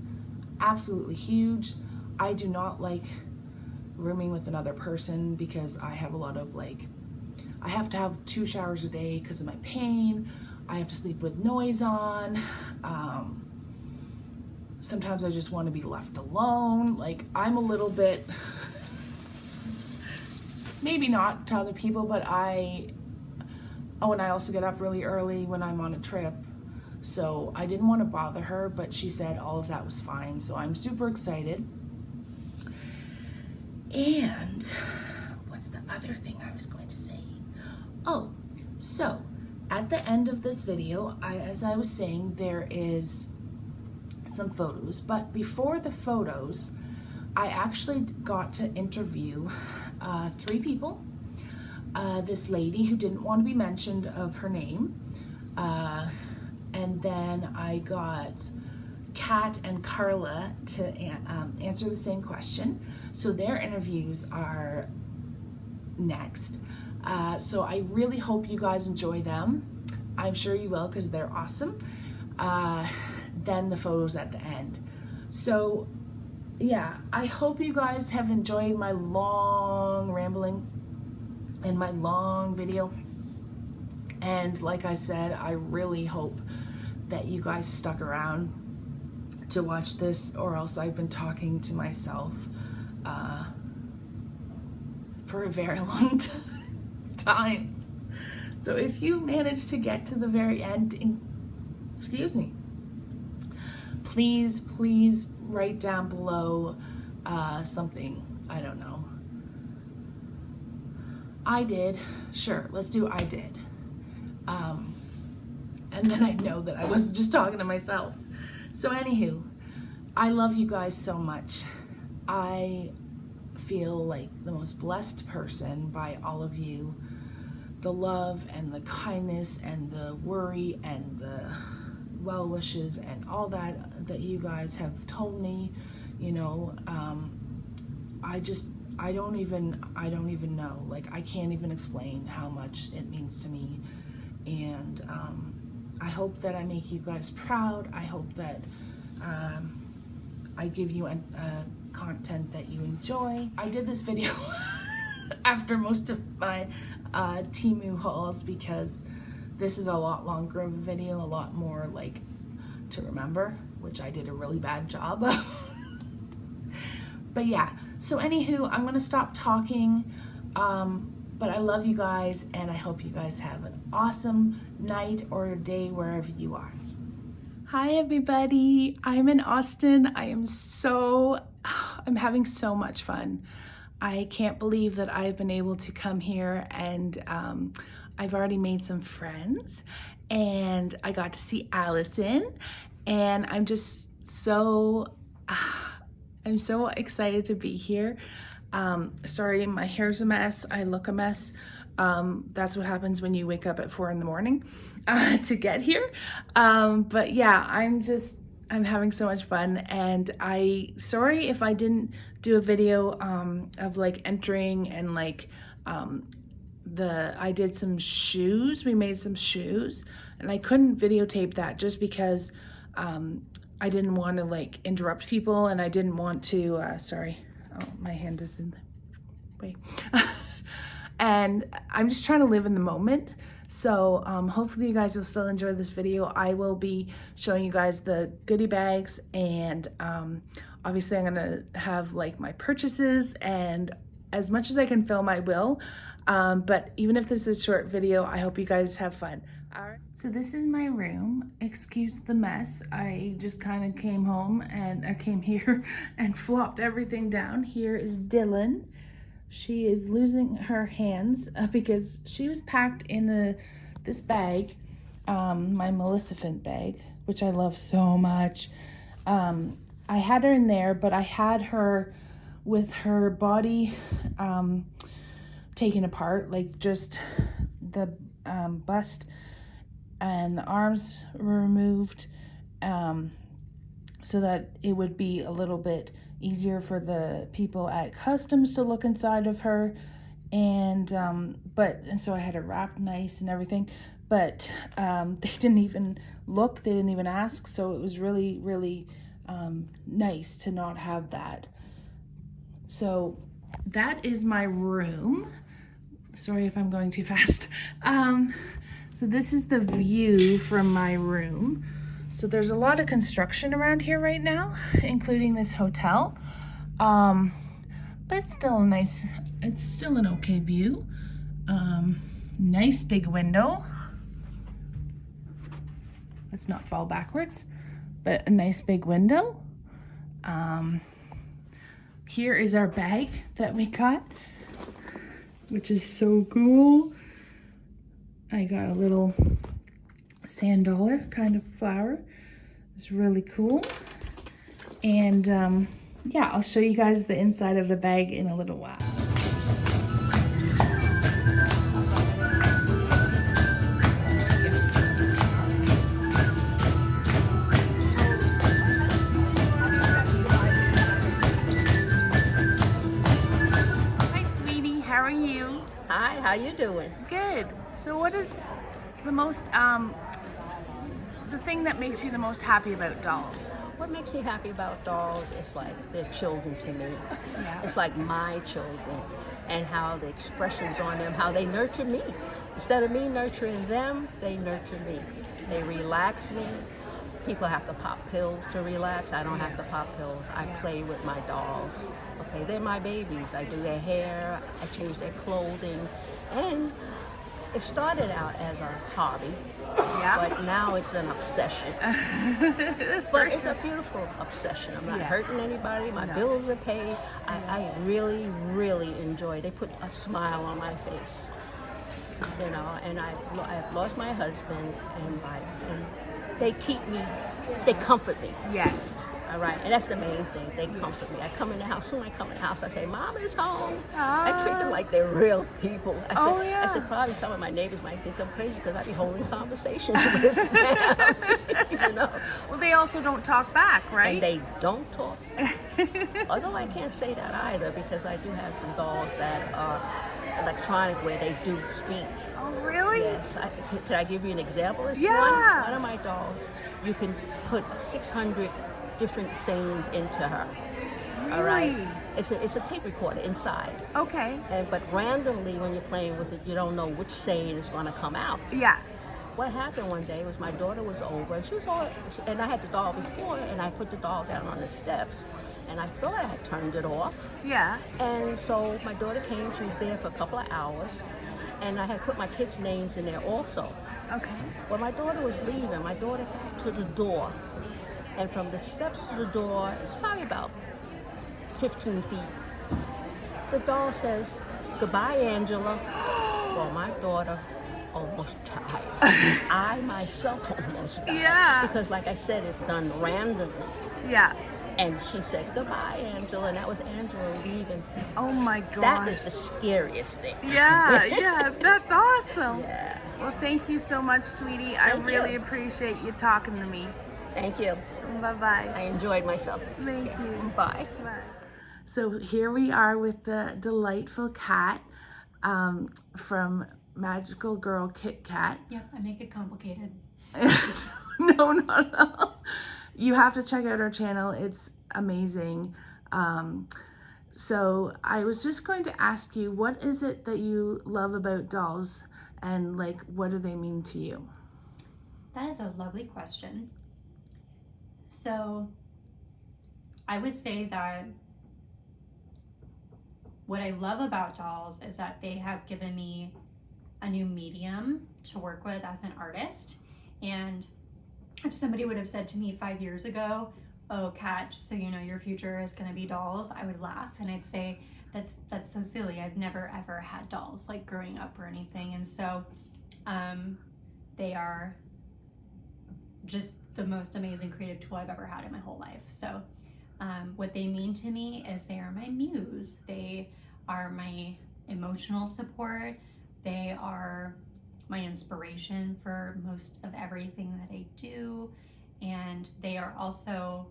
absolutely huge. I do not like rooming with another person because I have a lot of I have to have 2 showers a day because of my pain. I have to sleep with noise on. Sometimes I just want to be left alone. I'm a little bit, maybe not to other people, but and I also get up really early when I'm on a trip. So I didn't want to bother her, but she said all of that was fine. So I'm super excited. And what's the other thing I was going to say? Oh, so at the end of this video, as I was saying, there is some photos, but before the photos, I actually got to interview 3 people. This lady who didn't want to be mentioned of her name, and then I got Kat and Carla to answer the same question. So their interviews are next. So I really hope you guys enjoy them. I'm sure you will because they're awesome. Then the photos at the end. So yeah, I hope you guys have enjoyed my long rambling and my long video. And like I said, I really hope that you guys stuck around to watch this, or else I've been talking to myself for a very long time. time. So if you manage to get to the very end, excuse me, please write down below something. I don't know. I did. Sure, let's do I did. And then I know that I wasn't just talking to myself. So anywho, I love you guys so much. I feel like the most blessed person by all of you. The love and the kindness and the worry and the well wishes and all that you guys have told me, you know, I don't even know. Like, I can't even explain how much it means to me. And I hope that I make you guys proud. I hope that I give you content that you enjoy. I did this video after most of my Temu hauls because this is a lot longer of a video, a lot more like to remember, which I did a really bad job of. But yeah, so anywho, I'm gonna stop talking, but I love you guys and I hope you guys have an awesome night or day wherever you are. Hi everybody, I'm in Austin. I'm having so much fun. I can't believe that I've been able to come here, and I've already made some friends, and I got to see Allison, and I'm just so excited to be here. Sorry, my hair's a mess. I look a mess. That's what happens when you wake up at 4 in the morning to get here. But yeah, I'm having so much fun, and sorry if I didn't do a video of like entering and like I did some shoes. We made some shoes, and I couldn't videotape that just because I didn't want to like interrupt people, and I didn't want to sorry, oh, my hand is in the way. And I'm just trying to live in the moment. So hopefully you guys will still enjoy this video. I will be showing you guys the goodie bags, and obviously I'm gonna have like my purchases, and as much as I can film I will. But even if this is a short video, I hope you guys have fun. All right. So this is my room. Excuse the mess. I just kind of came home and I came here and flopped everything down. Here is Dylan. She is losing her hands because she was packed in this bag, my Maleficent bag, which I love so much. I had her in there, but I had her with her body taken apart, like just the bust and the arms were removed, so that it would be a little bit easier for the people at customs to look inside of her, and so I had it wrapped nice and everything, but they didn't even look, they didn't even ask, so it was really nice to not have that. So that is my room. Sorry if I'm going too fast. So this is the view from my room. So there's a lot of construction around here right now, including this hotel. But it's still it's still an okay view. Nice big window. Let's not fall backwards, but a nice big window. Here is our bag that we got, which is so cool. I got a little sand dollar kind of flower. It's really cool. And yeah, I'll show you guys the inside of the bag in a little while. Hi sweetie, how are you?
Hi, how you doing?
Good. So what is the most the thing that makes you the most happy about dolls?
What makes me happy about dolls is like they're children to me.
Yeah.
It's like my children, and how the expressions on them, how they nurture me. Instead of me nurturing them, they nurture me. They relax me. People have to pop pills to relax. I don't have to pop pills. I play with my dolls. Okay, they're my babies. I do their hair, I change their clothing. And it started out as a hobby,
Yeah.
but now it's an obsession. But it's a beautiful obsession. I'm not
Yeah.
hurting anybody. My bills are paid. I really, really enjoy it. They put a smile on my face, you know. And I've lost my husband, and they keep me, they comfort me.
Yes.
All right, and that's the main thing. They comfort me. I come in the house. Soon I come in the house, I say, "Mom is home." I treat them like they're real people. I said, probably some of my neighbors might think I'm crazy because I be holding conversations with them. You know.
Well, they also don't talk back, right?
And they don't talk. Although I can't say that either, because I do have some dolls that are electronic where they do speak.
Oh, really?
Yes. Can I give you an example?
Yeah.
One of my dolls, you can put 600 different sayings into her.
Really?
All right. It's a tape recorder inside.
Okay.
But randomly, when you're playing with it, you don't know which saying is going to come out.
Yeah.
What happened one day was my daughter was over, and and I had the doll before, and I put the doll down on the steps, and I thought I had turned it off.
Yeah.
And so my daughter came. She was there for a couple of hours, and I had put my kids' names in there also.
Okay.
When my daughter was leaving, my daughter got to the door, and from the steps to the door, it's probably about 15 feet. The doll says, "Goodbye, Angela." Well, my daughter almost died. I myself almost died.
Yeah.
Because, like I said, it's done randomly.
Yeah.
And she said, "Goodbye, Angela," and that was Angela leaving.
Oh my God.
That is the scariest thing.
Yeah, yeah, that's awesome.
Yeah.
Well, thank you so much, sweetie. I
Thank
really
you.
appreciate you talking to me.
Thank you.
Bye-bye.
I enjoyed myself.
Thank you.
Bye.
Bye.
So here we are with the delightful cat from MagicalGirlKitKat.
Yep, I make it complicated.
No, not at all. You have to check out our channel. It's amazing. So I was just going to ask you, what is it that you love about dolls, and like, what do they mean to you?
That is a lovely question. So I would say that what I love about dolls is that they have given me a new medium to work with as an artist. And if somebody would have said to me 5 years ago, "Oh, Kat, just so you know, your future is going to be dolls," I would laugh and I'd say, that's so silly. I've never ever had dolls like growing up or anything. And so they are just the most amazing creative tool I've ever had in my whole life. So what they mean to me is they are my muse. They are my emotional support. They are my inspiration for most of everything that I do. And they are also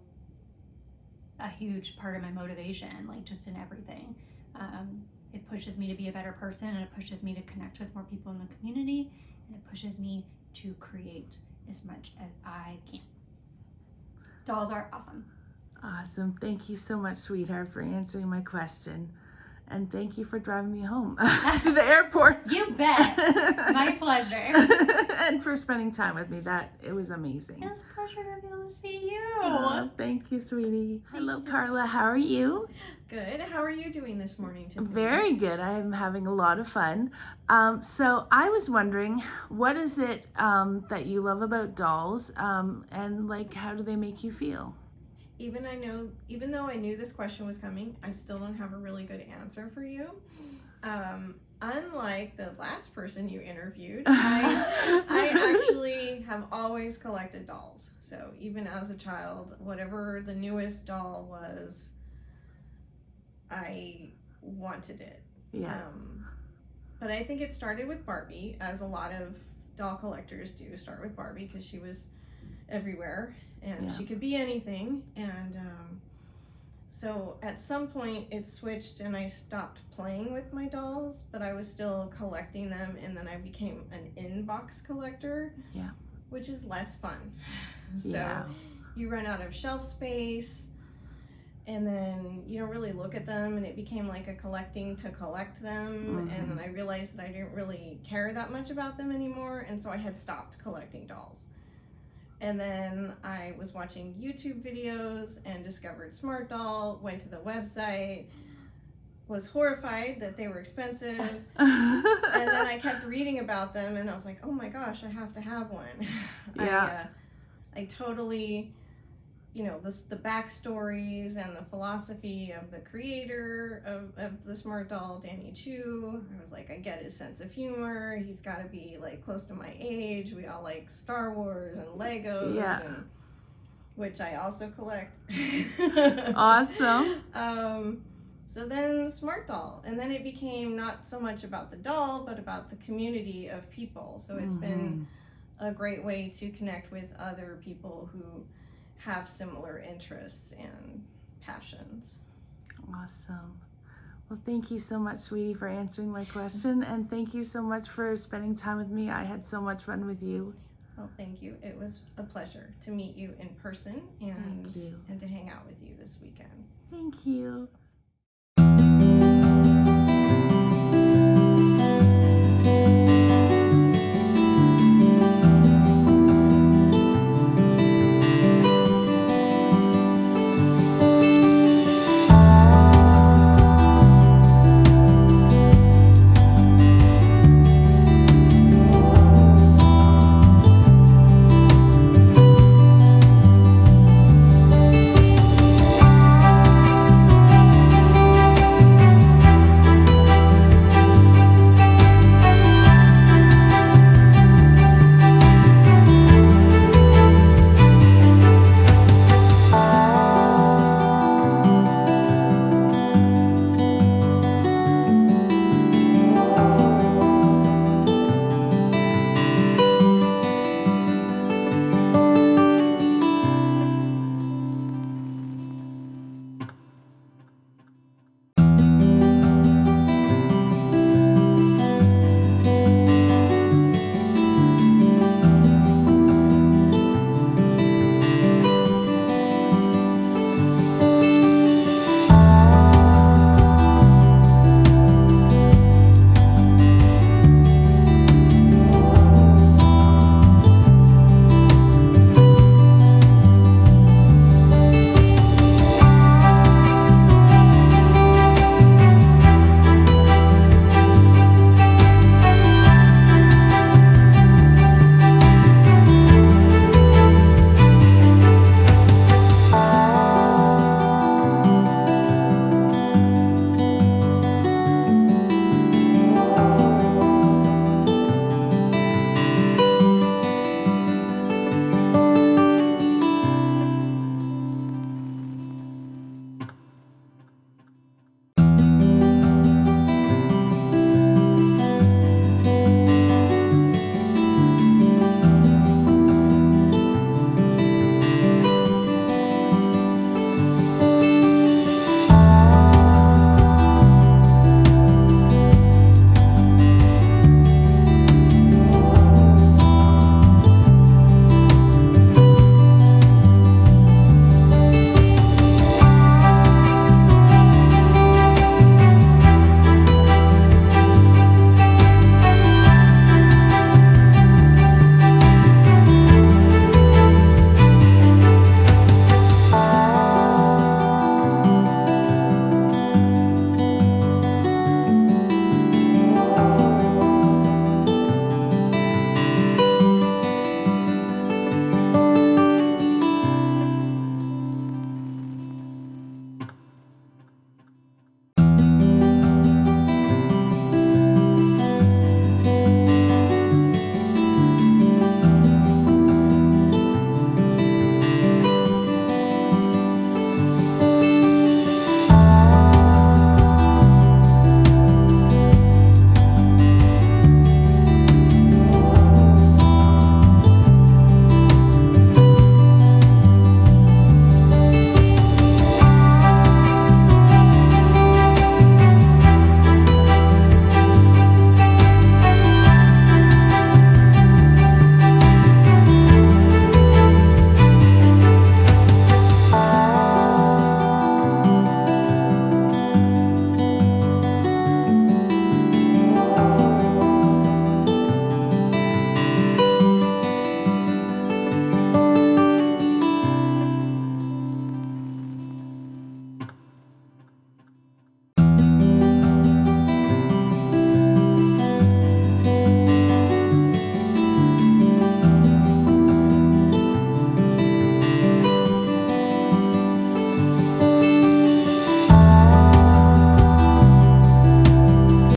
a huge part of my motivation, like just in everything. It pushes me to be a better person, and it pushes me to connect with more people in the community, and it pushes me to create as much as I can. Dolls are awesome.
Awesome. Thank you so much, sweetheart, for answering my question. And thank you for driving me home to the airport.
You bet. My pleasure.
And for spending time with me. It was amazing.
It was a pleasure to be able to see you.
Oh, thank you, sweetie. Hello,
too.
Carla. How are you?
Good. How are you doing this morning, Tiffany?
Very good. I'm having a lot of fun. So I was wondering, what is it that you love about dolls, and like, how do they make you feel?
Even though I knew this question was coming, I still don't have a really good answer for you. Unlike the last person you interviewed, I actually have always collected dolls. So even as a child, whatever the newest doll was, I wanted it.
Yeah.
But I think it started with Barbie, as a lot of doll collectors do start with Barbie, because she was everywhere and she could be anything. And so at some point it switched and I stopped playing with my dolls, but I was still collecting them, and then I became an in-box collector, which is less fun. So you run out of shelf space, and then you don't really look at them, and it became like a collecting to collect them. And then I realized that I didn't really care that much about them anymore, and so I had stopped collecting dolls. And then I was watching YouTube videos and discovered Smart Doll, went to the website, was horrified that they were expensive. And then I kept reading about them, and I was like, oh my gosh, I have to have one.
Yeah.
I totally, you know, the backstories and the philosophy of the creator of the smart doll, Danny Chu. I was like, I get his sense of humor. He's got to be like close to my age. We all like Star Wars and Legos,
Yeah.
and which I also collect.
Awesome.
So then Smart Doll, and then it became not so much about the doll, but about the community of people. So it's been a great way to connect with other people who have similar interests and passions.
Awesome. Well, thank you so much, sweetie, for answering my question, and thank you so much for spending time with me. I had so much fun with you.
Well, thank you. It was a pleasure to meet you in person and
Thank you.
and to hang out with you this weekend.
Thank you.